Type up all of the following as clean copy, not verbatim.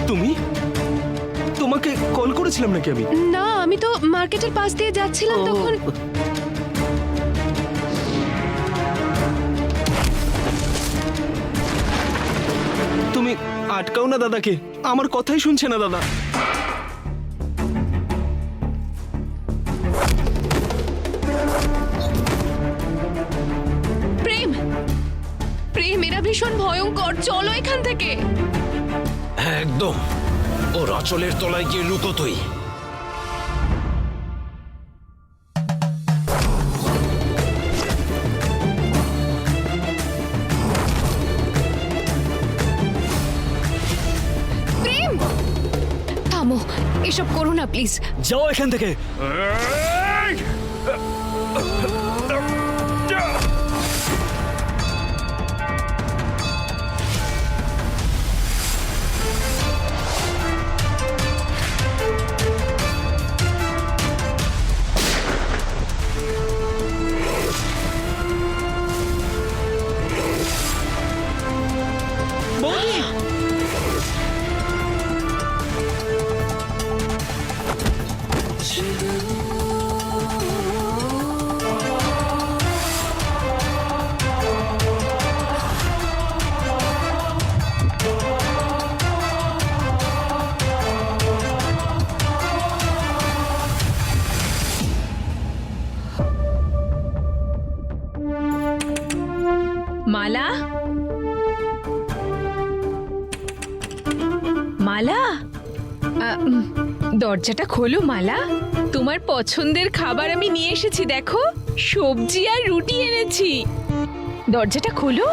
তুমি? তোমাকে কল করেছিলাম নাকি আমি? না, আমি তো মার্কেটের পাশ দিয়ে যাচ্ছিলাম তখন। তুমি আটকাও না দাদাকে, আমার কথাই শুনছে না দাদা। প্রেম, প্রেম, এরা ভীষণ ভয়ঙ্কর, চলো এখান থেকে। হ্যাঁ একদম, ওর আঁচলের তলায় গিয়ে লুকো তুই। প্রেম, থামো, এসব করো না প্লিজ। যাও এখান থেকে। বৌদি! মালা, মালা, দরজাটা খোলো মালা। তোমার পছন্দের খাবার আমি নিয়ে এসেছি, দেখো সবজি আর রুটি এনেছি। দরজাটা খোলো।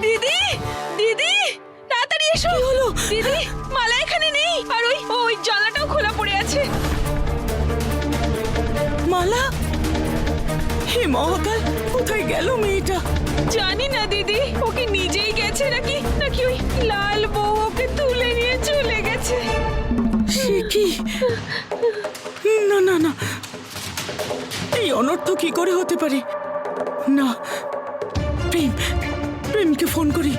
দিদি, দিদি, তাড়াতাড়ি এসো। কি হলো দিদি? মালা এখানে নেই, আর ওই ওই জানলাটাও খোলা পড়ে আছে। মালা, হে মহাকাল, কোথায় গেল মেয়েটা? জানি না দিদি, ওকে নিজেই গেছে নাকি নাকি ওই লাল বউ ওকে তুলে নিয়ে চলে গেছে। সে কি? না না না, এই অনর্থ কি করে হতে পারে? না, প্রেম, প্রেমকে ফোন করি,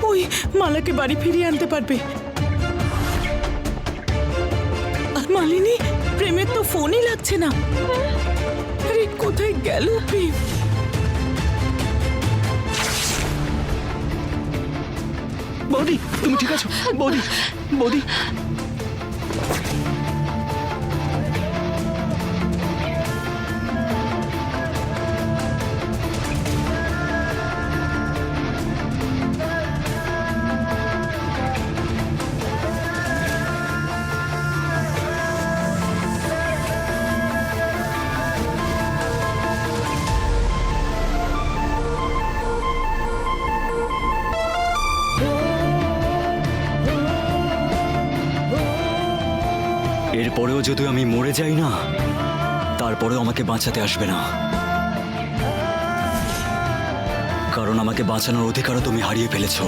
ওই মালাকে বাড়ি ফিরিয়ে আনতে পারবে। আর মালিনী, প্রেমের তো ফোনই লাগছে না। আরে কোথায় গেল প্রেম? বৌদি, তুমি ঠিক আছো? বৌদি, বৌদি। এরপরেও যদি আমি মরে যাই না, তারপরেও আমাকে বাঁচাতে আসবে না, কারণ আমাকে বাঁচানোর অধিকারও তুমি হারিয়ে ফেলেছো।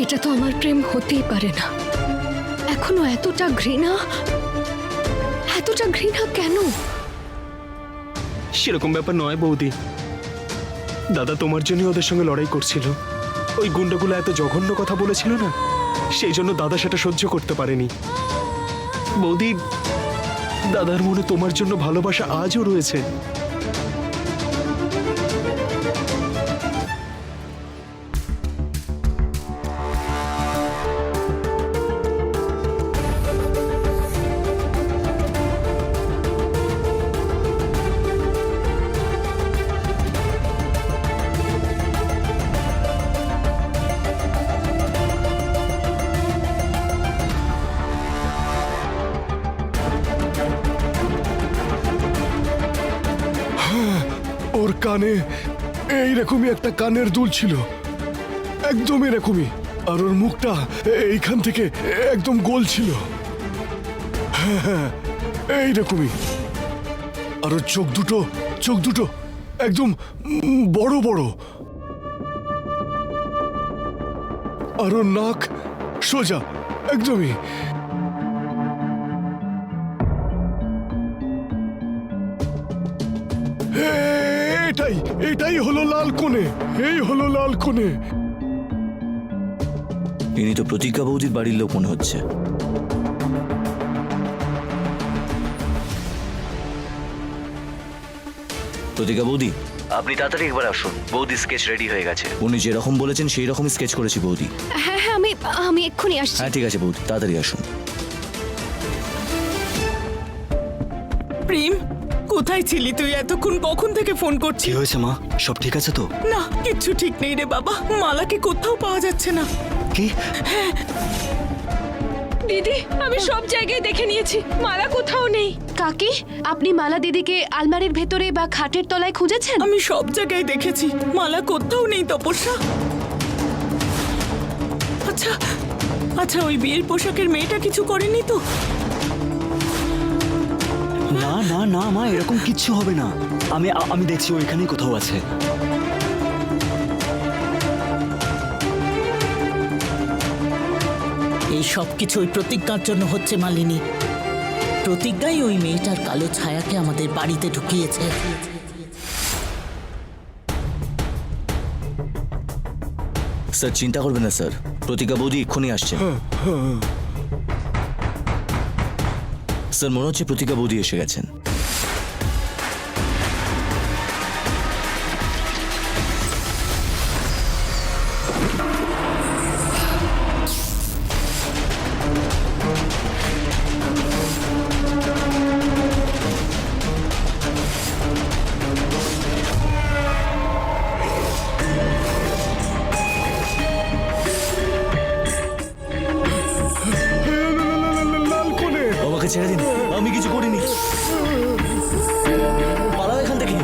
এটা তো আমার প্রেম হতেই পারে না। এখনো এতটা ঘৃণা, এতটা ঘৃণা কেন? সেরকম ব্যাপার নয় বৌদি, দাদা তোমার জন্য ওদের সঙ্গে লড়াই করছিল। ওই গুন্ডাগুলো এত জঘন্য কথা বলেছিল না, সেই জন্য দাদা সেটা সহ্য করতে পারেনি। বৌদি, দাদার মনে তোমার জন্য ভালোবাসা আজও রয়েছে। ওর কানে এইরকমই একটা কানের দুল ছিল, একদম এরকমই। আর ওর মুখটা এইখান থেকে একদম গোল ছিল। হ্যাঁ হ্যাঁ, এইরকমই। আর ওর চোখ দুটো একদম বড় বড়। আর ওর নাক সোজা, একদমই। এটাই হলো লাল কোণে, এই হলো লাল কোণে। ইনি তো প্রতিজ্ঞা বৌদির বাড়ির লোক মনে হচ্ছে। প্রতিজ্ঞা বৌদি, আপনি তাড়াতাড়ি একবার আসুন। বৌদি স্কেচ রেডি হয়ে গেছে। উনি যেরকম বলেছেন সেই রকমই স্কেচ করেছি বৌদি। হ্যাঁ হ্যাঁ, আমি এক্ষুনি আসছি। হ্যাঁ ঠিক আছে বৌদি, তাড়াতাড়ি আসুন। প্রেম, কোথায় ছিলি তুই এতক্ষণ? কখন থেকে ফোন কি করছিস? হয়েছে মা, সব ঠিক আছে তো? না, কিচ্ছু ঠিক নেই রে বাবা। মালাকে কোথাও পাওয়া যাচ্ছে না। কি? দিদি, আমি সব জায়গায় দেখে নিয়েছি, মালা কোথাও নেই। কাকি, আপনি মালা দিদিকে আলমারির ভেতরে বা খাটের তলায় খুঁজেছেন? আমি সব জায়গায় দেখেছি, মালা কোথাও নেই তপস্যা। আচ্ছা আচ্ছা, ওই বিয়ের পোশাকের মেয়েটা কিছু করেনি তো? না না না মা, এরকম কিচ্ছু হবে না। আমি দেখছি ওইখানেই কোথাও আছে। এই সব কিছু ওই প্রতিজ্ঞার জন্য হচ্ছে মালিনী। প্রতিজ্ঞাই ওই মেয়েটার কালো ছায়াকে আমাদের বাড়িতে ঢুকিয়েছে। স্যার চিন্তা করবেন না স্যার, প্রতিজ্ঞা বৌদি এক্ষুনি আসছে। স্যার মনে হচ্ছে প্রতিজ্ঞা বৌদি এসে গেছেন। লাল কোণে। আমাকে ছেড়ে দিন, আমি কিছু করিনি। পালাও এখান থেকে।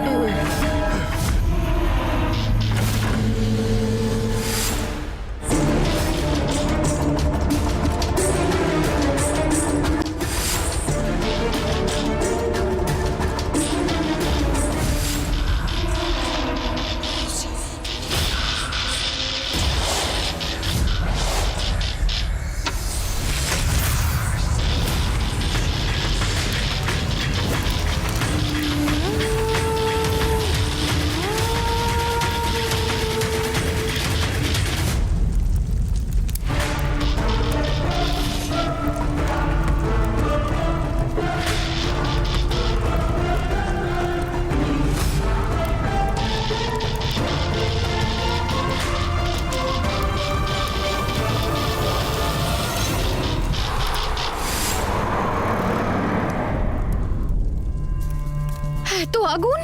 এত আগুন!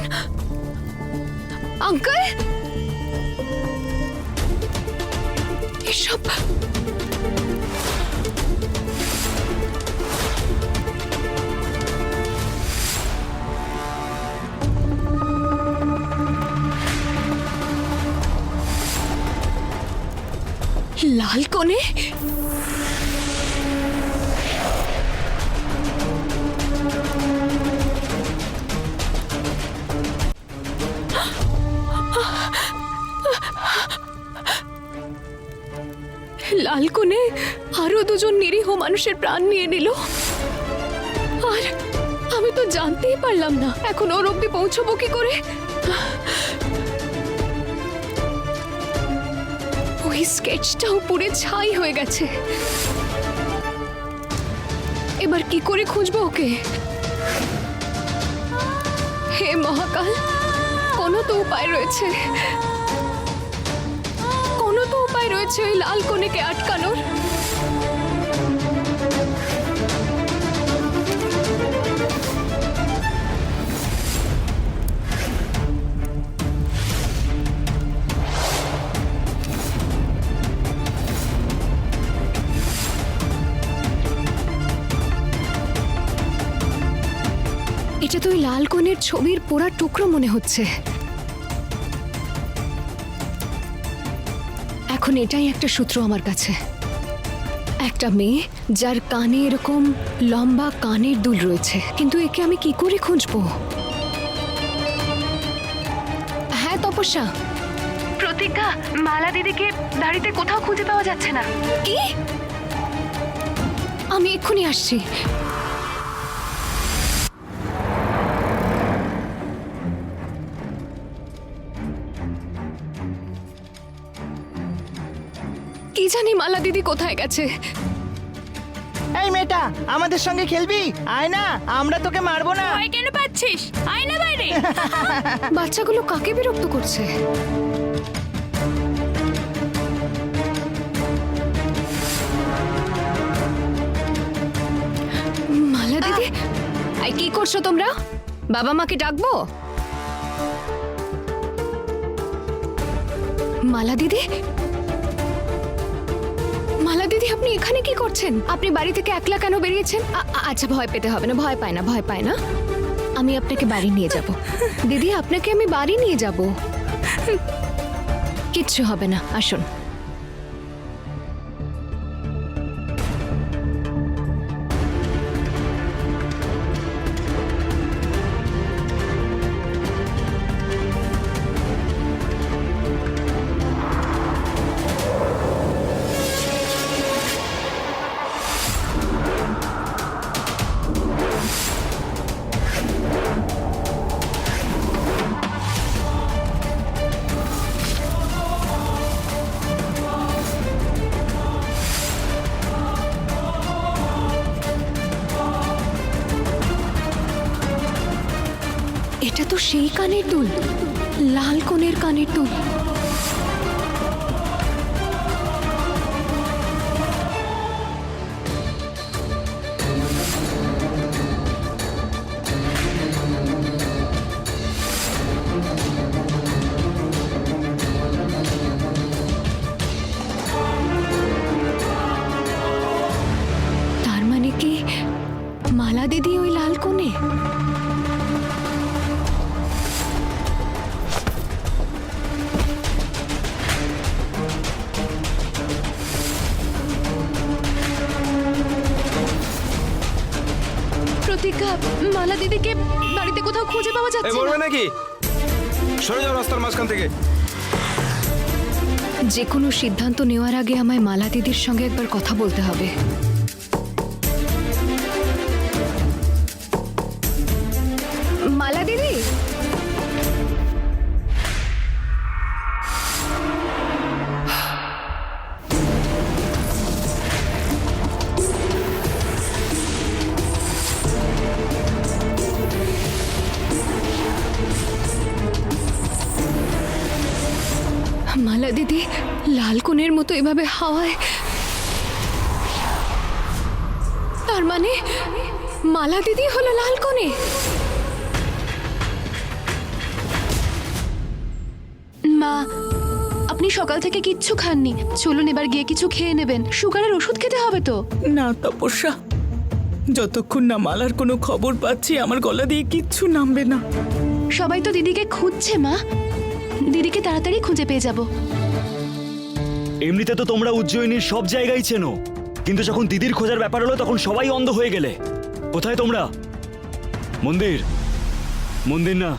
আঙ্কেল, এসব লাল কোণে? লাল কোণে আরো দুজন নিরীহ মানুষের প্রাণ নিয়ে নিল। আর আমি তো জানতেই পারলাম না। এখন ওর অব্দি পৌঁছবো কি করে? ওই স্কেচটাও পুরে ছাই হয়ে গেছে। এবার কি করে খুঁজবো ওকে? হে মহাকাল, কোনো তো উপায় রয়েছে, কোনো তো উপায় রয়েছে ওই লাল কোণেকে আটকানোর। এটা তো ওই লাল কোণের ছবির পোড়া টুকরো মনে হচ্ছে। এখন এটাই একটা সূত্র আমার কাছে। একটা মেয়ে যার কানে এরকম লম্বা কানের দুল রয়েছে, কিন্তু একে আমি কি করে খুঁজবো? হ্যাঁ তপস্যা, প্রতিজ্ঞা, মালা দিদিকে বাড়িতে কোথাও খুঁজে পাওয়া যাচ্ছে না। কি? আমি এক্ষুনি আসছি। কি জানি মালা দিদি কোথায় গেছে। এই মেয়েটা, আমাদের সঙ্গে খেলবি? আয় না, আমরা তোকে মারবো না। ভয় কেন পাচ্ছিস? আয় না বাইরে। বাচ্চাগুলো কাকে বিরক্ত করছে? মালা দিদি, আই কি করছো তোমরা? বাবা মাকে ডাকবো? মালা দিদি, মালা দিদি, আপনি এখানে কি করছেন? আপনি বাড়ি থেকে একলা কেন বেরিয়েছেন? আচ্ছা, ভয় পেতে হবে না, ভয় পায় না, ভয় পায় না। আমি আপনাকে বাড়ি নিয়ে যাব। দিদি, আপনাকে আমি বাড়ি নিয়ে যাব, কিচ্ছু হবে না, আসুন। এটা তো সেই কানের দুল, লাল কোণের কানের দুল। তার মানে কি মালা দিদি ওই লাল কোণে? প্রতিজ্ঞা, মালা দিদিকে বাড়িতে কোথাও খুঁজে পাওয়া যাচ্ছে না। নাকি? সরে যাও রাস্তার মাঝখান থেকে। যে কোনো সিদ্ধান্ত নেওয়ার আগে আমায় মালা দিদির সঙ্গে একবার কথা বলতে হবে। মালা দিদি, মালা দিদি লাল কোণের মতো এভাবে হাওয়ায়, তার মানে মালা দিদি হলো লাল কোণে। মা, আপনি সকাল থেকে কিচ্ছু খাননি, চলুন এবার গিয়ে কিছু খেয়ে নেবেন। সুগারের ওষুধ খেতে হবে তো। না তপস্যা, যতক্ষণ না মালার কোনো খবর পাচ্ছি আমার গলা দিয়ে কিচ্ছু নামবে না। সবাই তো দিদিকে খুঁজছে মা, দিদিকে তাড়াতাড়ি খুঁজে পেয়ে যাব। এমনিতে তো তোমরা উজ্জয়িনীর সব জায়গায় চেনো, কিন্তু যখন দিদির খোঁজার ব্যাপার হলো তখন সবাই অন্ধ হয়ে গেলে। কোথায় তোমরা? মন্দির, মন্দির না,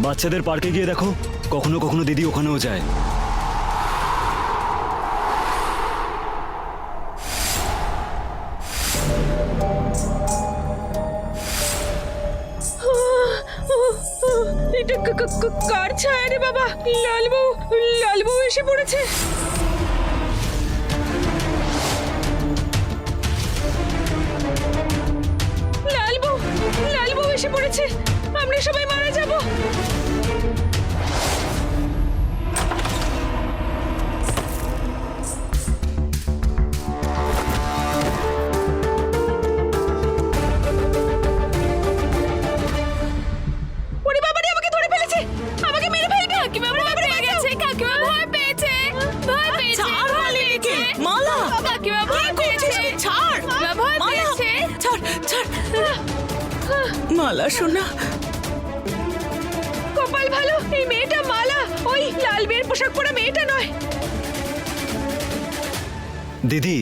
বাচ্চাদের পার্কে গিয়ে দেখো, কখনো কখনো দিদি ওখানেও যায়। এটা কার ছায়া রে বাবা? লালবউ এসে পড়েছে। লালবউ এসে পড়েছে, আমরা সবাই মারা যাব। ওরে বাবা রে, আমাকে ধরে ফেলেছে, আমাকে মেরে ফেলবে। কাকিমা ভয় পেয়েছে, কাকিমা ভয় পেয়েছে, ভয় পেয়েছে। ছাড় মালিনীকে, মালা, কাকিমা ভয় পেয়েছে, ছাড়, ভয় পেয়েছে। ছাড়, ছাড়। মালা সোনা, কপাল ভালো এই মেয়েটা মালা, ওই লাল মেয়ের পোশাক পরা মেয়েটা নয়। দিদি,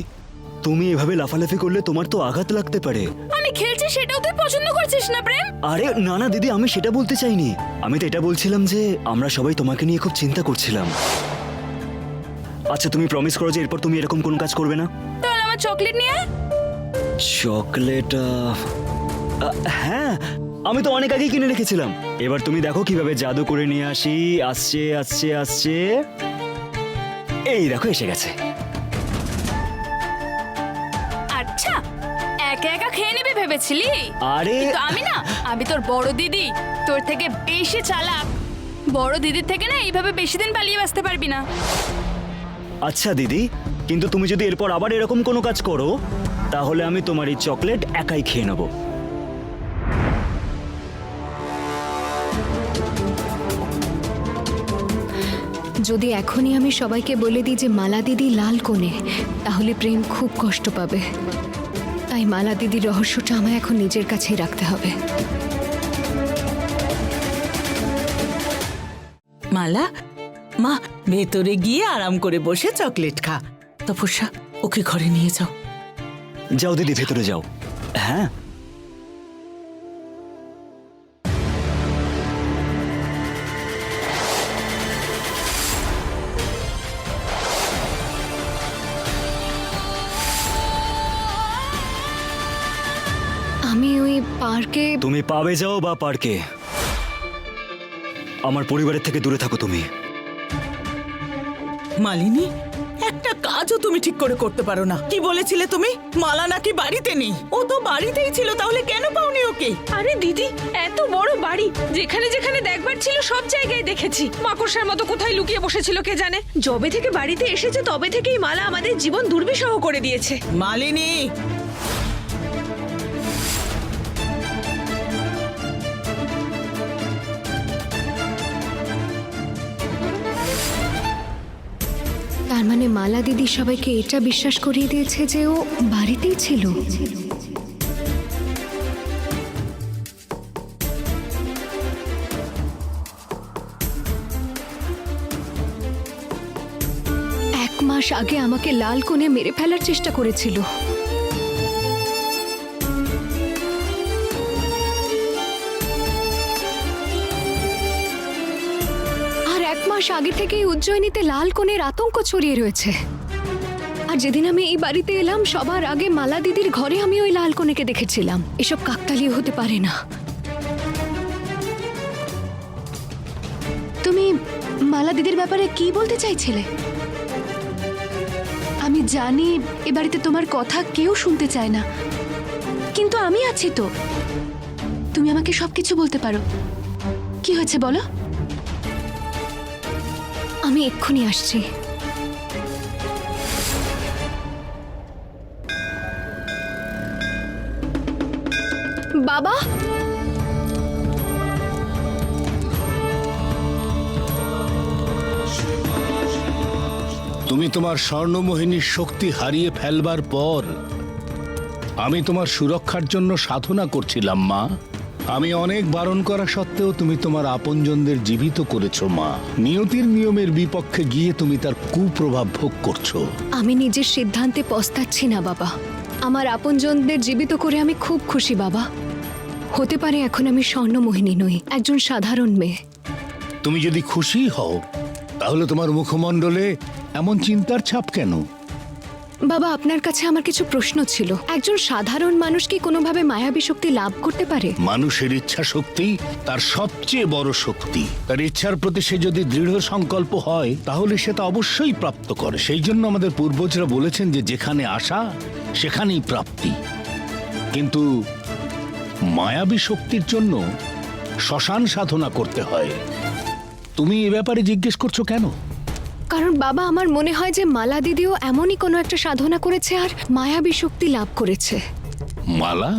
তুমি এভাবে লাফালাফি করলে তোমার তো আঘাত লাগতে পারে। আমি খেলছি সেটাও তুই পছন্দ করছিস না প্রেম? আরে না না দিদি, আমি সেটা বলতে চাইনি। আমি তো এটা বলছিলাম যে আমরা সবাই তোমাকে নিয়ে খুব চিন্তা করছিলাম। আচ্ছা তুমি প্রমিস করো যে এরপর তুমি এরকম কোনো কাজ করবে না। তাহলে আমার চকলেট নিয়ে আয়। চকলেট? হ্যাঁ, আমি তো অনেক আগেই কিনে রেখেছিলাম। এবার তুমি দেখো কিভাবে জাদু করে নিয়ে আসি। আসছে আসছে আসছে, এই দেখো এসে গেছে। আচ্ছা, একা একা খেয়ে নেবে ভেবেছিলি? আরে কিন্তু আমি তোর বড় দিদি, তোর থেকে বেশি চালাক। বড় দিদির থেকে না এইভাবে বেশি দিন পালিয়ে বাঁচতে পারবি না। আচ্ছা দিদি, কিন্তু তুমি যদি এরপর আবার এরকম কোনো কাজ করো তাহলে আমি তোমার এই চকলেট একাই খেয়ে নেব। যদি এখনই আমি সবাইকে বলে দিই যে মালা দিদি লাল কোণে, তাহলে প্রেম খুব কষ্ট পাবে। তাই মালা দিদির রহস্যটা আমায় এখন নিজের কাছেই রাখতে হবে। মালা, মা ভেতরে গিয়ে আরাম করে বসে চকলেট খা। তপস্যা, ওকে ঘরে নিয়ে যাও। যাও দিদি, ভেতরে যাও। হ্যাঁ আমি ওই পার্কে তুমি পাবে যাও বা পার্কে, আমার পরিবারের থেকে দূরে থাকো তুমি। মালিনী, একটা কাজও তুমি ঠিক করে করতে পারো না। কি বলেছিলে তুমি? মালা নাকি বাড়িতে নেই? ও তো বাড়িতেই ছিল, তাহলে কেন পাওনি ওকে? আরে দিদি, এত বড় বাড়ি, যেখানে যেখানে দেখবার ছিল সব জায়গায় দেখেছি। মাকড়সার মতো কোথায় লুকিয়ে বসেছিল কে জানে। যবে থেকে বাড়িতে এসেছে তবে থেকেই মালা আমাদের জীবন দুর্বিষহ করে দিয়েছে। মালিনী, তার মানে মালা দিদি সবাইকে এটা বিশ্বাস করিয়ে দিয়েছে যে ও বাড়িতেই ছিল। এক মাস আগে আমাকে লাল কোণে মেরে ফেলার চেষ্টা করেছিল। এক মাস আগে থেকেই উজ্জয়িনীতে লাল কোণের আতঙ্ক ছড়িয়ে রয়েছে। আর যেদিন আমি এই বাড়িতে এলাম সবার আগে মালা দিদির ঘরে আমি ওই লাল কোণেকে দেখেছিলাম। এসব কাকতালীয় হতে পারে না। তুমি মালা দিদির ব্যাপারে কি বলতে চাইছিলে? আমি জানি এ বাড়িতে তোমার কথা কেউ শুনতে চায় না, কিন্তু আমি আছি তো। তুমি আমাকে সবকিছু বলতে পারো। কি হয়েছে বলো? আমি এক্ষুনি আসছি। বাবা, তুমি তোমার স্বর্ণমোহিনীর শক্তি হারিয়ে ফেলবার পর আমি তোমার সুরক্ষার জন্য সাধনা করছিলাম মা। আমি অনেক বারণ করা সত্ত্বেও তুমি তোমার আপনজনদের জীবিত করেছো মা। নিয়তির নিয়মের বিপক্ষে গিয়ে তুমি তার কুপ্রভাব ভোগ করছো। আমি নিজের সিদ্ধান্তে পস্তাচ্ছি না বাবা। আমার আপনজনদের জীবিত করে আমি খুব খুশি বাবা। হতে পারে এখন আমি স্বর্ণমোহিনী নই, একজন সাধারণ মেয়ে। তুমি যদি খুশি হও তাহলে তোমার মুখমণ্ডলে এমন চিন্তার ছাপ কেন? বাবা, আপনার কাছে আমার কিছু প্রশ্ন ছিল। একজন সাধারণ মানুষ কি কোনোভাবে মায়াবী শক্তি লাভ করতে পারে? মানুষের ইচ্ছা শক্তি তার সবচেয়ে বড় শক্তি। তার ইচ্ছার প্রতি সে যদি দৃঢ় সংকল্প হয় তাহলে সে তা অবশ্যই প্রাপ্ত করে। সেই জন্য আমাদের পূর্বজরা বলেছেন যে যেখানে আশা সেখানেই প্রাপ্তি। কিন্তু মায়াবী শক্তির জন্য শ্মশান সাধনা করতে হয়। তুমি এ ব্যাপারে জিজ্ঞেস করছো কেন? কারণ বাবা, আমার মনে হয় যে মালা দিদিও এমনই কোনো একটা সাধনা করেছে আর মায়াবী শক্তি লাভ করেছে। মালা?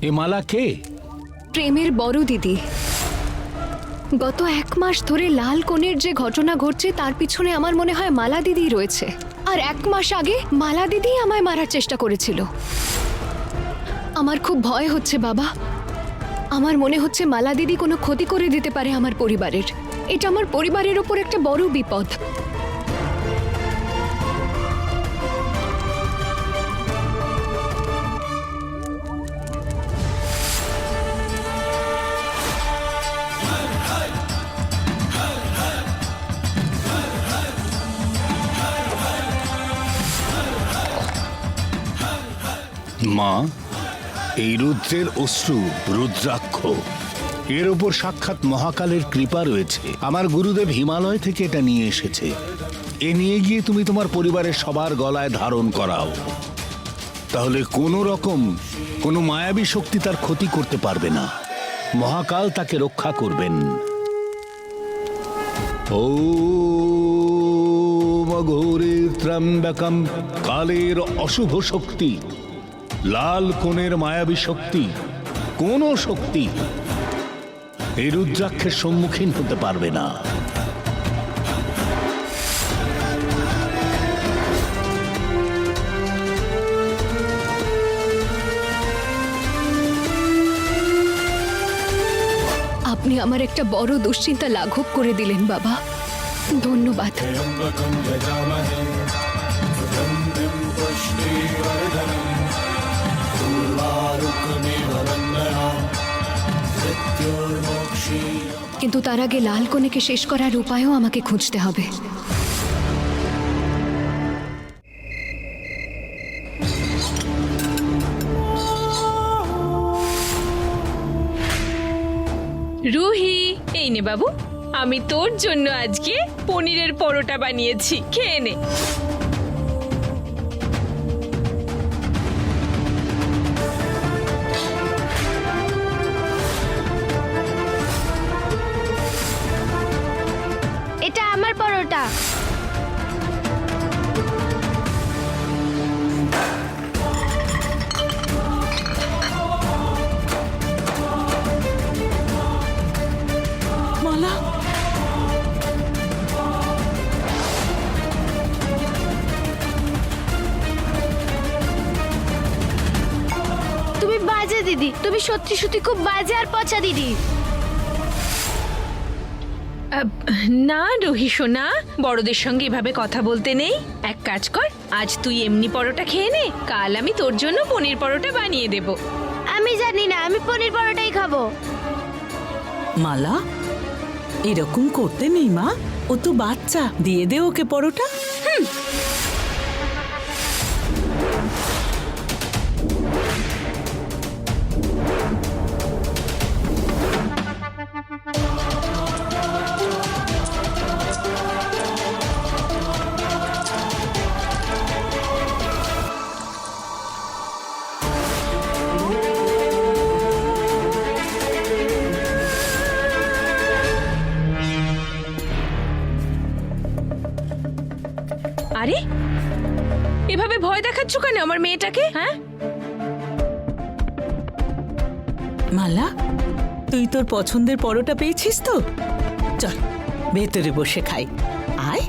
এ মালা কে? প্রেমের বড় দিদি। গত এক মাস ধরে লাল কোণের যে ঘটনা ঘটছে তার পিছনে আমার মনে হয় মালা দিদি রয়েছে। আর এক মাস আগে মালা দিদি আমায় মারার চেষ্টা করেছিল। আমার খুব ভয় হচ্ছে বাবা। আমার মনে হচ্ছে মালা দিদি কোনো ক্ষতি করে দিতে পারে আমার পরিবারের। এটা আমার পরিবারের ওপর একটা বড় বিপদ। মা, এই রুদ্রের অশ্রু রুদ্রাক্ষ, এর ওপর সাক্ষাৎ মহাকালের কৃপা রয়েছে। আমার গুরুদেব হিমালয় থেকে এটা নিয়ে এসেছে। এ নিয়ে গিয়ে তুমি তোমার পরিবারের সবার গলায় ধারণ করাও, তাহলে কোনো রকম কোনো মায়াবী শক্তি তার ক্ষতি করতে পারবে না। মহাকাল তাকে রক্ষা করবেন। ওম অঘোরে ত্র্যম্বকম, কালের অশুভ শক্তি, লাল কোণের মায়াবী শক্তি, কোন শক্তি এই রুদ্রাক্ষের সম্মুখীন হতে পারবে না। আপনি আমার একটা বড় দুশ্চিন্তা লাঘব করে দিলেন বাবা, ধন্যবাদ। কিন্তু তার আগে লাল কনেকে শেষ করার উপায়ও আমাকে খুঁজতে হবে। রুহি, এই নে বাবু, আমি তোর জন্য আজকে পনিরের পরোটা বানিয়েছি, খেয়ে নে। এটা আমার পরোটা। মালা, তুমি বাজে দিদি, তুমি সত্যি সত্যি খুব বাজে আর পচা দিদি। না রুহি সোনা, বড়দের সঙ্গে এভাবে কথা বলতে নেই। এক কাজ কর, আজ তুই এমনি পরোটা খেয়ে নে, কাল আমি তোর জন্য পনির পরোটা বানিয়ে দেব। আমি জানি না, আমি পনির পরোটাই খাবো। মালা, এরকম করতে নেই মা, ও তো বাচ্চা, দিয়ে দে ওকে পরোটা। আরে, এভাবে ভয় দেখাচ্ছ কেন আমার মেয়েটাকে? হ্যাঁ, মালা, তুই তোর পছন্দের পরোটা পেয়েছিস তো? চল ভেতরে বসে খাই, আয়।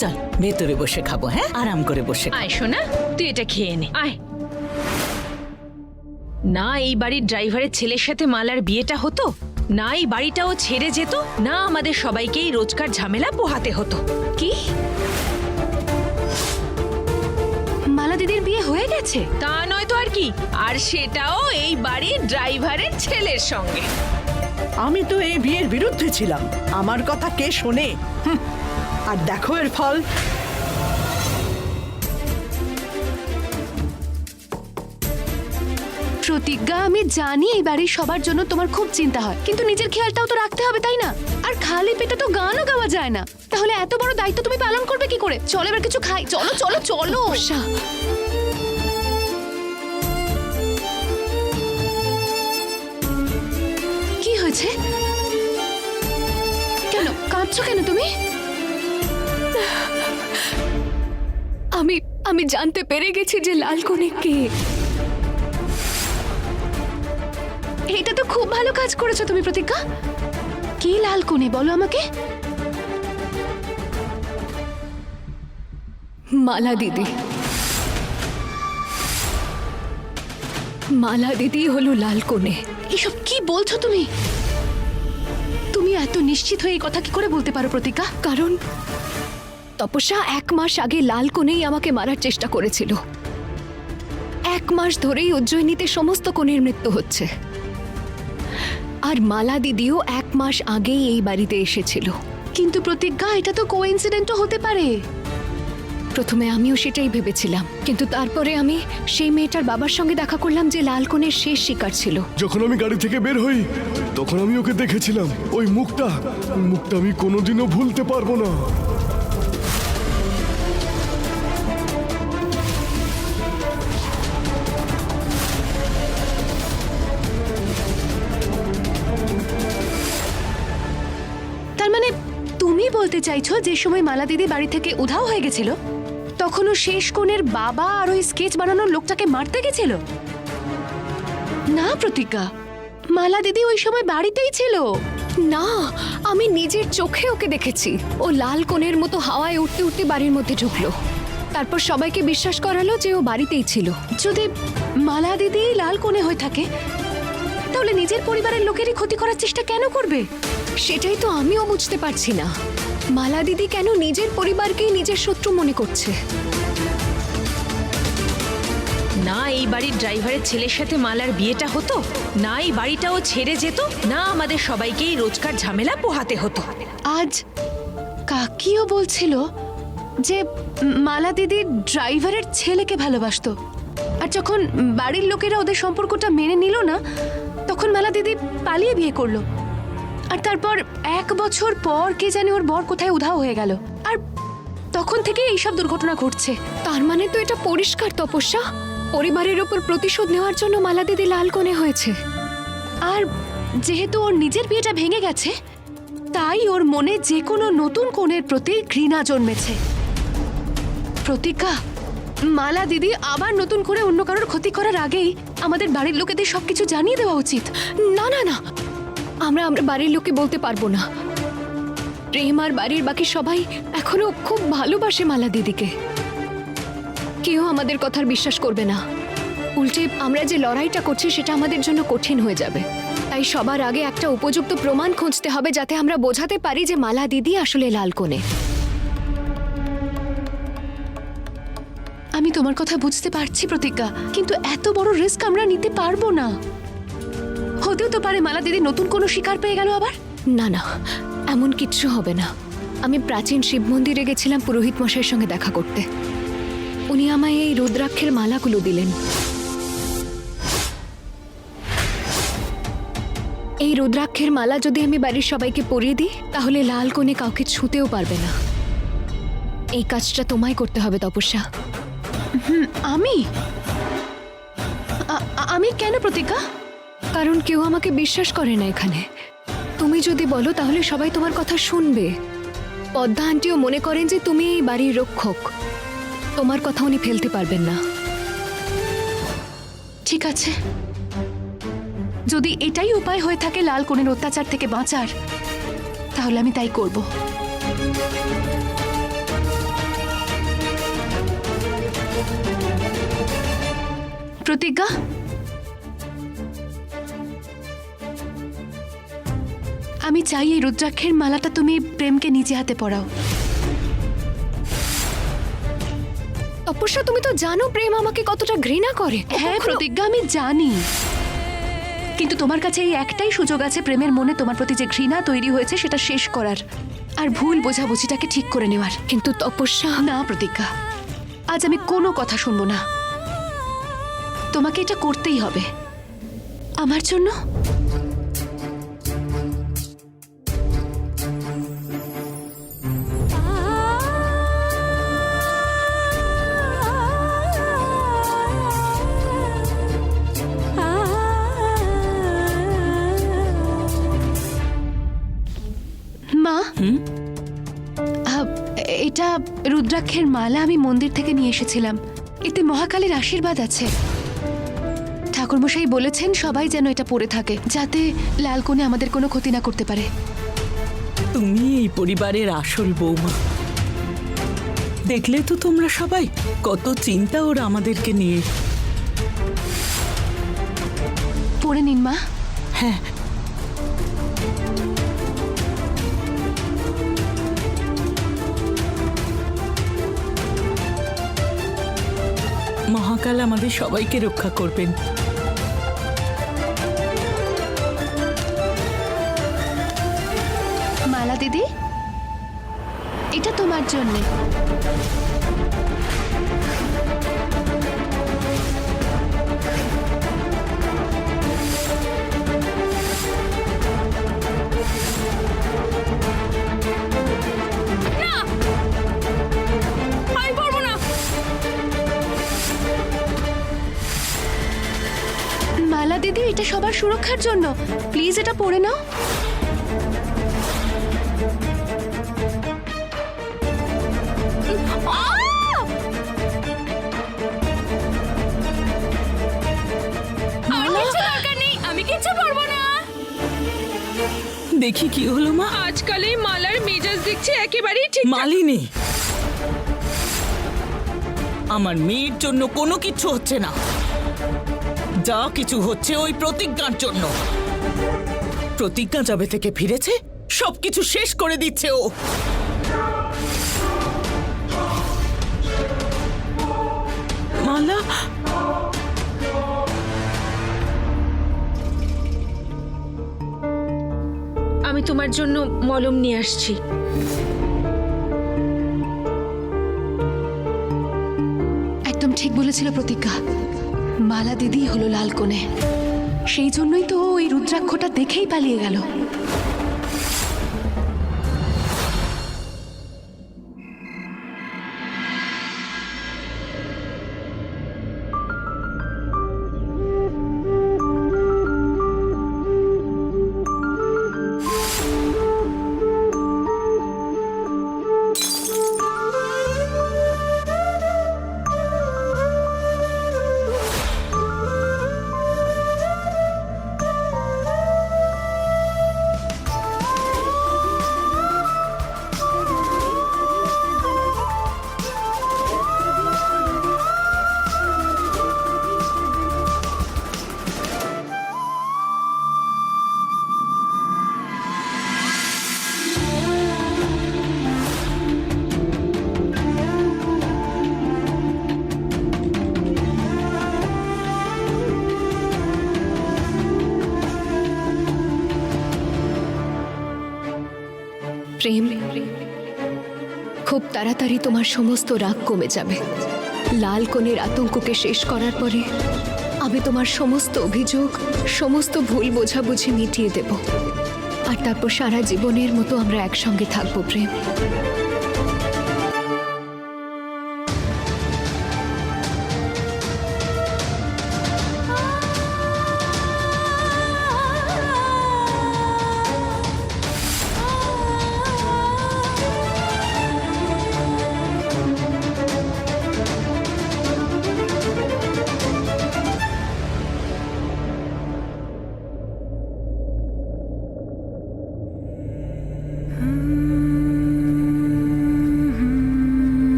চল ভেতরে বসে খাবো, হ্যাঁ, আরাম করে বসে। আয় সোনা, তুই এটা খেয়ে নে, আয়। না এই বাড়ির ড্রাইভারের ছেলের সাথে মালার বিয়েটা হতো, না এই বাড়িটাও ছেড়ে যেত, না আমাদের সবাইকেই রোজকার ঝামেলা পোহাতে হতো। কি? মালা দিদির বিয়ে হয়ে গেছে? তা নয় তো আর কি, আর সেটাও এই বাড়ির ড্রাইভারের ছেলের সঙ্গে। আমি তো এই বিয়ের বিরুদ্ধে ছিলাম, আমার কথা কে শোনে? আর দেখো এর ফল। প্রতিজ্ঞা, আমি জানি এই বাড়ির সবার জন্য তোমার খুব চিন্তা হয়, কিন্তু নিজের খেয়ালটাও তো রাখতে হবে, তাই না? আর খালি পেটে তো গানও গাওয়া যায় না, তাহলে এত বড় দায়িত্ব তুমি পালন করবে কি করে? চলো এবার কিছু খাই, চলো চলো চলো। কি হয়েছে? কেন কাঁদছো কেন তুমি? আমি জানতে পেরে গেছি যে লাল কনে কে। এটা তো খুব ভালো কাজ করেছো তুমি প্রতিজ্ঞা। কি লাল কোণে বলো আমাকে? মালা দিদি। মালা দিদি হলো লাল কোণে। এসব কি বলছো তুমি? তুমি এত নিশ্চিত হয়ে এই কথা কি করে বলতে পারো প্রতিজ্ঞা? কারণ তপস্যা 1 মাস আগে লাল কোণেই আমাকে মারার চেষ্টা করেছিল। 1 মাস ধরেই উজ্জয়িনীতে সমস্ত কোণের মৃত্যু হচ্ছে। আর মালা দিদিও 1 মাস আগেই এই বাড়িতে এসেছিল। কিন্তু প্রতিজ্ঞা, এটা তো কোইন্সিডেন্টও হতে পারে। প্রথমে আমিও সেটাই ভেবেছিলাম, কিন্তু তারপরে আমি সেই মেয়েটার বাবার সঙ্গে দেখা করলাম যে লালকনের শেষ শিকার ছিল। যখন আমি গাড়ি থেকে বের হই তখন আমি ওকে দেখেছিলাম। ওই মুখটা আমি কোনোদিনও ভুলতে পারবো না। তার মানে তুমি বলতে চাইছো যে সময় মালা দিদি বাড়ি থেকে উধাও হয়ে গেছিল তখনও শেষ কোণের বাবা আর ওই স্কেচ বানানোর লোকটাকে মারতে গেছিল? না প্রতিজ্ঞা, মালা দিদি ওই সময় বাড়িতেই ছিল। না, আমি নিজের চোখে ওকে দেখেছি। ও লাল কোণের মতো হাওয়ায় উঠতে উঠতে বাড়ির মধ্যে ঢুকলো, তারপর সবাইকে বিশ্বাস করালো যে ও বাড়িতেই ছিল। যদি মালা দিদি লাল কোণে হয়ে থাকে তাহলে নিজের পরিবারের লোকেরই ক্ষতি করার চেষ্টা কেন করবে? সেটাই তো আমিও বুঝতে পারছি না, মালা দিদি কেন নিজের পরিবারকেই নিজের শত্রু মনে করছে। না এই বাড়ির ড্রাইভারের ছেলের সাথে মালার বিয়েটা হতো, না এই বাড়িটাও ছেড়ে যেত, না আমাদের সবাইকেই রোজকার ঝামেলা পোহাতে হতো। আজ কাকিও বলছিল যে মালা দিদি ড্রাইভারের ছেলেকে ভালোবাসতো, আর যখন বাড়ির লোকেরা ওদের সম্পর্কটা মেনে নিল না তখন মালা দিদি পালিয়ে বিয়ে করলো। আর তারপর 1 বছর পর কে জানে ওর বর কোথায় উধাও হয়ে গেল, আর তখন থেকে এইসব দুর্ঘটনা ঘটছে। তার মানে তো এটা পরিষ্কার তপস্যা, পরিবারের ওপর প্রতিশোধ নেওয়ার জন্য মালা দিদি লাল কোণে হয়েছে। আর যেহেতু ওর নিজের বিয়েটা ভেঙে গেছে তাই ওর মনে যে কোনো নতুন কোণের প্রতি ঘৃণা জন্মেছে। প্রতিজ্ঞা, মালা দিদি আবার নতুন করে অন্য কারোর ক্ষতি করার আগেই আমাদের বাড়ির লোকেদের সবকিছু জানিয়ে দেওয়া উচিত। না না না, আমরা বাড়ির লোককে বলতে পারবো না। প্রেম আর বাড়ির বাকি সবাই এখনো খুব ভালোবাসে মালা দিদিকে। কেউ আমাদের কথার বিশ্বাস করবে না, উল্টে আমরা যে লড়াইটা করছি সেটা আমাদের জন্য কঠিন হয়ে যাবে। তাই সবার আগে একটা উপযুক্ত প্রমাণ খুঁজতে হবে যাতে আমরা বোঝাতে পারি যে মালা দিদি আসলে লাল কোণে। আমি তোমার কথা বুঝতে পারছি প্রতিজ্ঞা, কিন্তু এত বড় রিস্ক আমরা নিতে পারবো না। হতেও তো পারে মালা দিদি নতুন কোনো শিকার পেয়ে গেল আবার। না না, এমন কিচ্ছু হবে না। আমি প্রাচীন শিব মন্দিরে গেছিলাম পুরোহিত মশাইয়ের সঙ্গে দেখা করতে। উনি আমায় এই রুদ্রাক্ষের মালাগুলো দিলেন। এই রুদ্রাক্ষের মালা যদি আমি বাড়ির সবাইকে পরিয়ে দিই তাহলে লাল কোণে কাউকে ছুঁতেও পারবে না। এই কাজটা তোমায় করতে হবে তপস্যা। আমি আমি কেন প্রতিজ্ঞা? কারণ কেউ আমাকে বিশ্বাস করে না এখানে। তুমি যদি বলো তাহলে সবাই তোমার কথা শুনবে। পদ্মা আন্টিও মনে করেন যে তুমি এই বাড়ির রক্ষক, তোমার কথা উনি ফেলতে পারবেন না। ঠিক আছে, যদি এটাই উপায় হয়ে থাকে লাল কোণের অত্যাচার থেকে বাঁচার তাহলে আমি তাই করব। প্রতিজ্ঞা, আমি চাই এই রুদ্রাক্ষের মালাটা তুমি প্রেমকে নিজে হাতে পরাও। তপস্যা, তুমি তো জানো প্রেম আমাকে কতটা ঘৃণা করে। হ্যাঁ প্রতিজ্ঞা, আমি জানি, কিন্তু তোমার কাছে এই একটাই সুযোগ আছে প্রেমের মনে তোমার প্রতি যে ঘৃণা তৈরি হয়েছে সেটা শেষ করার আর ভুল বোঝাবুঝিটাকে ঠিক করে নেওয়ার। কিন্তু তপস্যা, না প্রতিজ্ঞা, আজ আমি কোনো কথা শুনবো না। তোমাকে এটা করতেই হবে আমার জন্য। মা, এটা রুদ্রাক্ষের মালা আমি মন্দির থেকে নিয়ে এসেছিলাম। এতে মহাকালের আশীর্বাদ আছে। ঠাকুরমশাই বলেছেন সবাই যেন এটা পরে থাকে যাতে লাল কোণে আমাদের কোনো ক্ষতি না করতে পারে। তুমি এই পরিবারের আসল বৌমা। দেখলে তো তোমরা সবাই কত চিন্তা ওর আমাদেরকে নিয়ে। পরে নিন মা। হ্যাঁ, মহাকাল আমাদের সবাইকে রক্ষা করবেন। মালা দিদি, এটা তোমার জন্যে। এটা সবার সুরক্ষার জন্য। প্লিজ এটা পড়ে নাও। আমি কিচ্ছু পারবো না। দেখি কি হলো মা। আজকাল এই মালার মেজাজ দেখছি একেবারেই ঠিক। মালিনী, আমার মেয়ের জন্য কোনো কিছু হচ্ছে না। যা কিছু হচ্ছে ওই প্রতিজ্ঞার জন্য। প্রতিজ্ঞা যাবে থেকে ফিরেছে সবকিছু শেষ করে দিচ্ছে ও। মালা, আমি তোমার জন্য মলম নিয়ে আসছি। একদম ঠিক বলেছিল প্রতিজ্ঞা। মালা দিদি হলো লাল কোণে, সেই জন্যই তো ওই রুদ্রাক্ষটা দেখেই পালিয়ে গেল। প্রেম, খুব তাড়াতাড়ি তোমার সমস্ত রাগ কমে যাবে। লাল কোণের আতঙ্ককে শেষ করার পরে আমি তোমার সমস্ত অভিযোগ, সমস্ত ভুল বোঝাবুঝি মিটিয়ে দেব। আর তারপর সারা জীবনের মতো আমরা একসঙ্গে থাকবো প্রেম।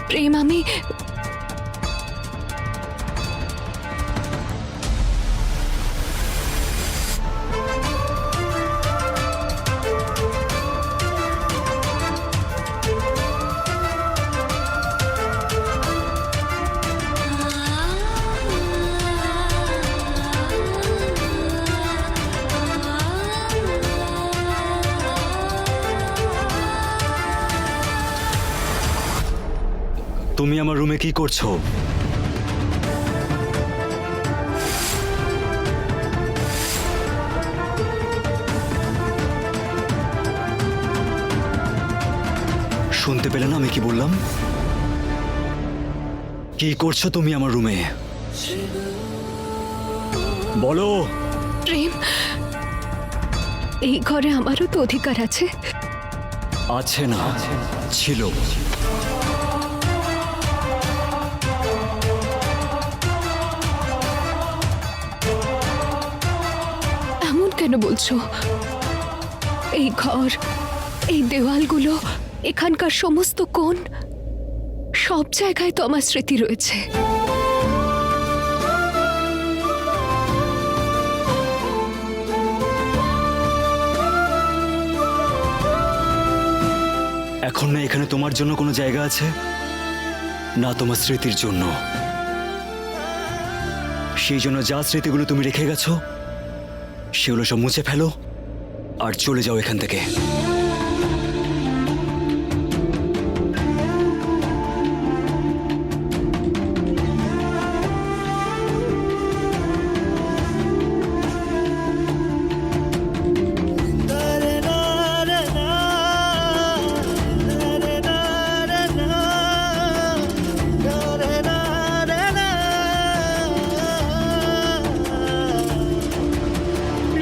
প্রেম, আমি তুমি আমার রুমে কি করছো? শুনতে পেলে না আমি কি বললাম? কি করছো তুমি আমার রুমে? বলো। প্রেম, এই ঘরে আমারও তো অধিকার আছে। আছে না, ছিল। কেন বলছো? এই ঘর, এই দেওয়ালগুলো, এখানকার সমস্ত কোণ, সব জায়গায় তো আমার স্মৃতি রয়েছে। এখন না এখানে তোমার জন্য কোনো জায়গা আছে, না তোমার স্মৃতির জন্য। সেই জন্য যা স্মৃতিগুলো তুমি রেখে গেছো সেগুলো সব মুছে ফেলো আর চলে যাও এখান থেকে।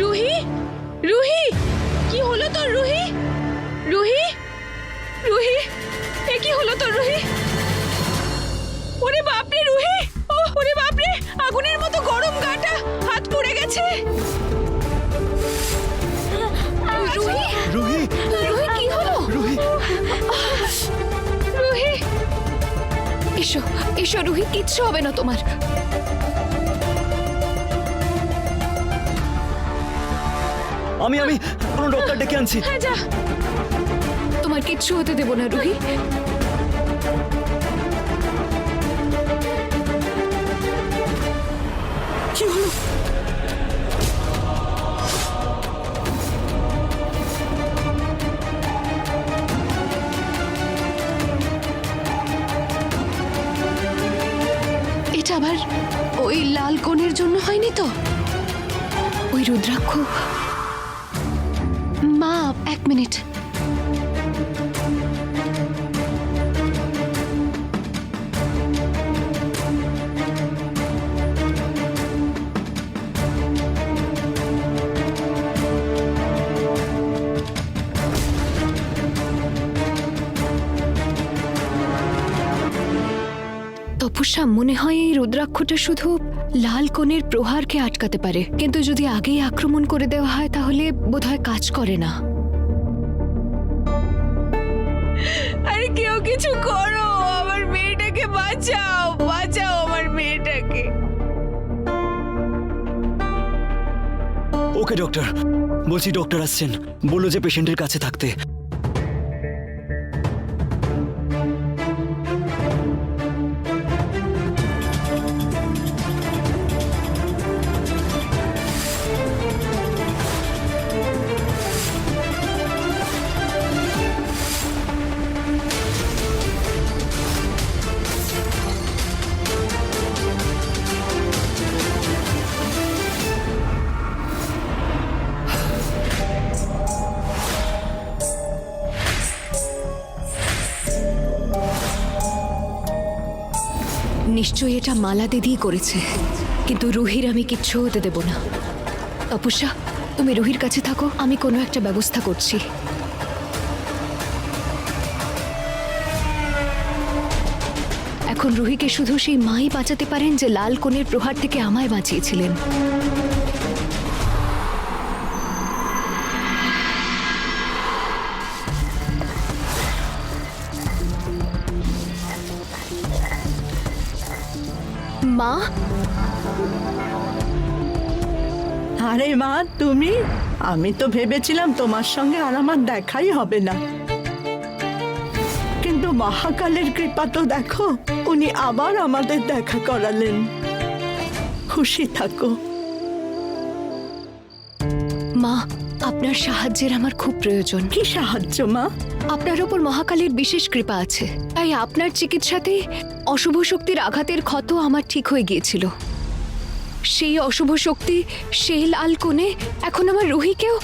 রুহি, রুহি, কি হলো তোর রুহি? রুহি, রুহি, এ কি হলো তোর রুহি? ওরে বাপরে রুহি, ওরে বাপরে, আগুনের মতো গরম গাটা, হাত পুড়ে গেছে। রুহি, রুহি, রুহি কি হলো? রুহি, রুহি, এসো এসো রুহি, কিচ্ছু হবে না তোমার। আমি কোনো ডক্টর ডেকে আনছি। হ্যাঁ যা। তোমার কিচ্ছু হতে দেব না রুহি। কি হলো? এটা আবার ওই লাল কোণের জন্য হয়নি তো? ওই রুদ্রাক্ষ, মা 1 মিনিট। তপস্যা, মনে হয় এই রুদ্রাক্ষটা শুধু লাল কোণের প্রহারকে আটকাতে পারে, কিন্তু যদি আগেই আক্রমণ করে দেওয়া হয় তাহলে বোধহয় কাজ করে না। আরে কেউ কিছু করো, আমার মেয়েটাকে বাঁচাও, বাঁচাও আমার মেয়েটাকে। ওকে ডক্টর, বলছি ডক্টর আসছেন, বললো যে পেশেন্টের কাছে থাকতে। নিশ্চয়ই এটা মালা দিদিই করেছে, কিন্তু রুহির আমি কিচ্ছু হতে দেব না। তপস্যা, তুমি রুহির কাছে থাকো, আমি কোনো একটা ব্যবস্থা করছি। এখন রুহিকে শুধু সেই মাই বাঁচাতে পারেন যে লাল কোণের প্রহার থেকে আমায় বাঁচিয়েছিলেন। মা, আরে মা, তুমি? আমি তো ভেবেছিলাম তোমার সঙ্গে আর আমার দেখাই হবে না, কিন্তু মহাকালের কৃপা তো দেখো, উনি আবার আমাদের দেখা করালেন। খুশি থাকো। মা, আপনার সাহায্যের আমার খুব প্রয়োজন। কি সাহায্য মা? আপনার ওপর মহাকালের বিশেষ কৃপা আছে, তাই আপনার চিকিৎসাতে অশুভ শক্তির আঘাতের ক্ষত আমার ঠিক হয়ে গিয়েছিল। সেই অশুভ শক্তি, সেই লাল কোণে এখন আমার রুহিকেও।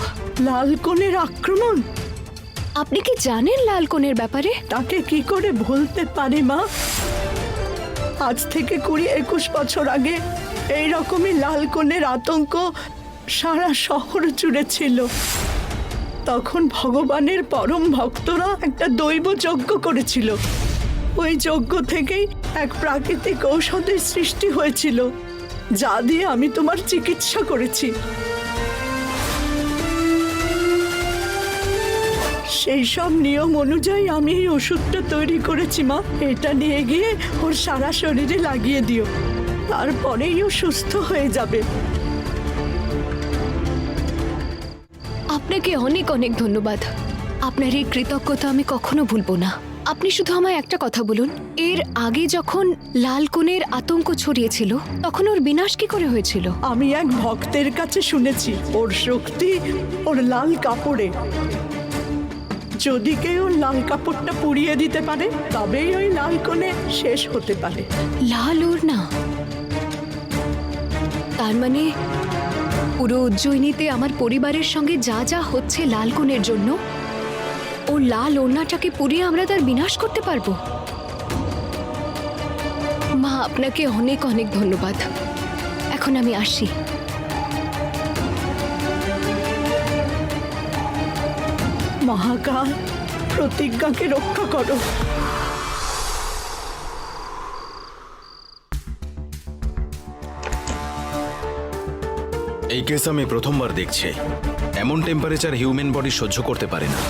লাল কোণের আক্রমণ? আপনি কি জানেন লাল কোণের ব্যাপারে? তাকে কি করে ভুলতে পারি মা? আজ থেকে 20-21 বছর আগে এই রকমই লাল কোণের আতঙ্ক সারা শহর জুড়ে ছিল। তখন ভগবানের পরম ভক্তরা একটা দৈব যজ্ঞ করেছিল। ওই যজ্ঞ থেকেই এক প্রাকৃতিক ঔষধের সৃষ্টি হয়েছিল, যা দিয়ে আমি তোমার চিকিৎসা করেছি। সেই সব নিয়ম অনুযায়ী আমি এই ওষুধটা তৈরি করেছি মা। এটা নিয়ে গিয়ে ওর সারা শরীরে লাগিয়ে দিও, তারপরেই ও সুস্থ হয়ে যাবে। আপনাকে অনেক অনেক ধন্যবাদ। আপনার এই কৃতজ্ঞতা আমি কখনো ভুলবো না। আপনি শুধু আমায় একটা কথা বলুন, এর আগে যখন লালকনের আতঙ্ক ছড়িয়েছিল তখন ওর বিনাশ কি করে হয়েছিল? আমি এক ভক্তের কাছে শুনেছি ওর শক্তি ওর লাল কাপড়ে। যদি কেউ লাল কাপড়টা পুড়িয়ে দিতে পারে তবেই ওই লালকনে শেষ হতে পারে। লাল ওর না, তার মানে পুরো উজ্জয়িনীতে আমার পরিবারের সঙ্গে যা যা হচ্ছে লালকনের জন্য, ও লাল ওড়নাটাকে পুড়িয়ে আমরা তার বিনাশ করতে পারবো। মা, আপনাকে অনেক অনেক ধন্যবাদ। এখন আমি আসি। মহাকাল, প্রতিজ্ঞাকে রক্ষা করো। এই কেস আমি প্রথমবার দেখছি। এমন টেম্পারেচার হিউম্যান বডি সহ্য করতে পারে না।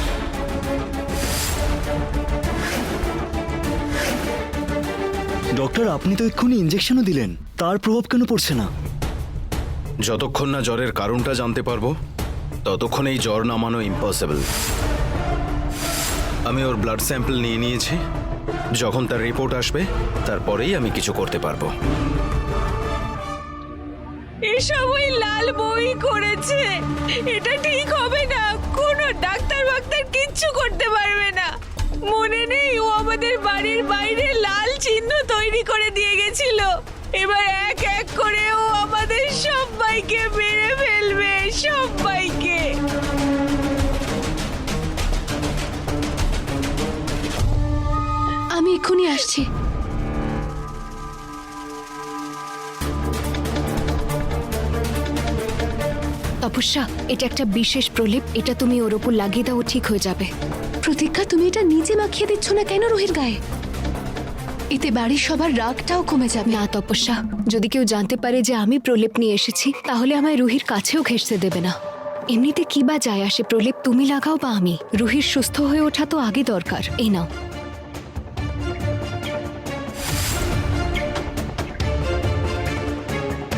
ডক্টর, আপনি তো এক্ষুনি ইঞ্জেকশনও দিলেন, তার প্রভাব কেন পড়ছে না? যতক্ষণ না জ্বরের কারণটা জানতে পারবো ততক্ষণ এই জ্বর নামানো ইম্পসিবল। আমি ওর ব্লাড স্যাম্পল নিয়ে নিয়েছি, যখন তার রিপোর্ট আসবে তারপরেই আমি কিছু করতে পারবো। এসব ওই লাল বই করেছে, এটা ঠিক হবে না। কোনো ডাক্তার কিচ্ছু করতে পারবে না। মনে নেই ও আমাদের বাড়ির বাইরে লাল চিহ্ন তৈরি করে দিয়ে গেছিল। এবার এক এক করে ও আমাদের সবাইকে মেরে ফেলবে, সবাইকে। আমি এক্ষুনি আসছি। তপস্যা, এটা একটা বিশেষ প্রলেপ, এটা তুমি ওর ওপর লাগিয়ে দাও, ঠিক হয়ে যাবে। প্রতিজ্ঞা, তুমি এটা নিজে মাখিয়ে দিচ্ছ না কেন রুহির গায়ে? এতে বাড়ির সবার রাগটাও কমে যাবে। না তপস্যা, যদি কেউ জানতে পারে যে আমি প্রলেপ নিয়ে এসেছি তাহলে আমায় রুহির কাছেও ঘেঁষতে দেবে না। এমনিতে কি বা যায় আসে, প্রলেপ তুমি লাগাও বা আমি, রুহির সুস্থ হয়ে ওঠা তো আগে দরকার। এই নাও।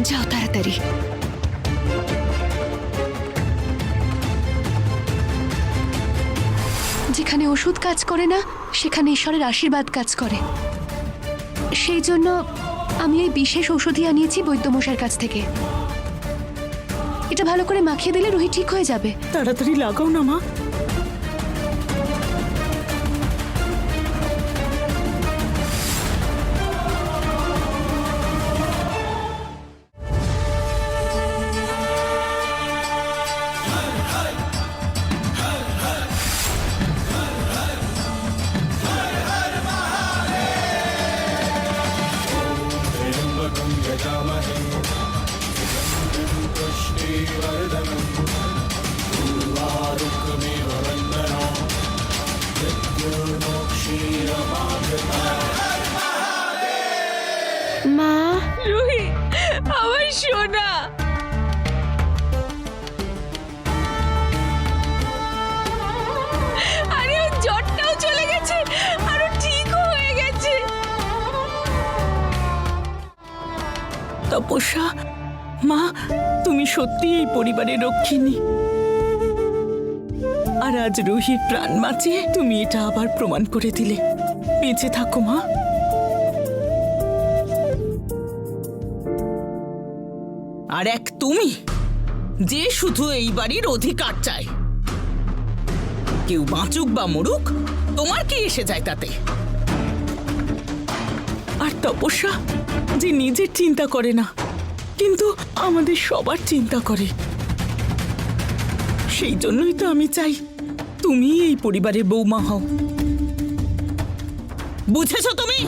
যাও তাড়াতাড়ি। যেখানে ওষুধ কাজ করে না সেখানে ঈশ্বরের আশীর্বাদ কাজ করে। সেই জন্য আমি এই বিশেষ ঔষধি আনিয়েছি বৈদ্যমশাইয়ের কাছ থেকে। এটা ভালো করে মাখিয়ে দিলে রুহি ঠিক হয়ে যাবে। তাড়াতাড়ি লাগাও না মা। মা, রুহি, আমার সোনা। আরে ওর জ্বরটাও চলে গেছে, আরো ঠিকও হয়ে গেছে। তপস্যা, মা, তুমি সত্যি এই পরিবারের রক্ষিণী। আর আজ রুহির প্রাণ বাঁচিয়ে তুমি এটা আবার প্রমাণ করে দিলে। বেঁচে থাকো মা। আর এক তুমি, যে শুধু এই বাড়ির অধিকার চায়। কেউ বাঁচুক বা মরুক, তোমার কি এসে যায় তাতে? আর তপস্যা, যে নিজের চিন্তা করে না কিন্তু আমাদের সবার চিন্তা করে। সেই জন্যই তো আমি চাই তুমি এই পরিবারের বৌমা হও। বুঝেছো তুমি?